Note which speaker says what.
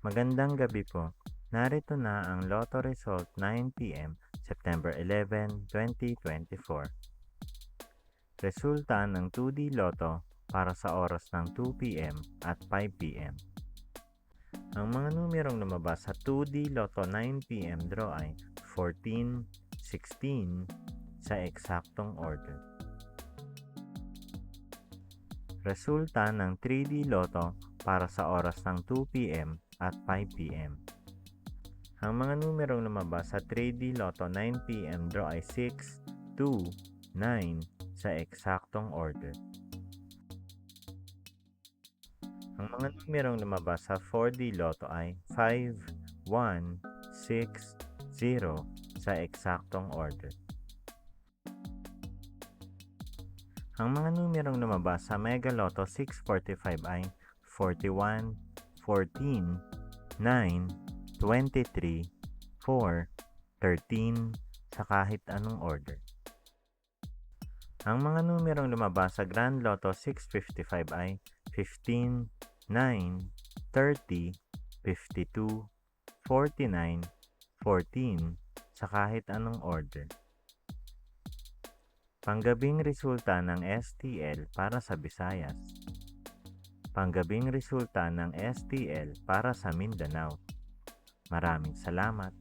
Speaker 1: Magandang gabi po. Narito na ang Lotto result 9 p.m. September 11, 2024. Resulta ng 2D Lotto para sa oras ng 2 p.m. at 5 p.m. Ang mga numerong lumabas sa 2D Lotto 9 p.m. draw ay 14, 16 sa eksaktong order. Resulta ng 3D Lotto para sa oras ng 2 p.m. at 5 p.m. Ang mga numerong lumabas sa 3D Lotto 9 p.m. draw ay 6, 2, 9 sa eksaktong order. Ang mga numerong lumabas sa 4D Lotto ay 5, 1, 6, 0 sa eksaktong order. Ang mga numerong lumabas sa Mega Lotto 645 ay 41, 14, 9, 23, 4, 13 sa kahit anong order. Ang mga numerong lumabas sa Grand Lotto 655 ay 15, 9, 30, 52, 49, 14 sa kahit anong order. Panggabing resulta ng STL para sa Visayas. Panggabing resulta ng STL para sa Mindanao. Maraming salamat.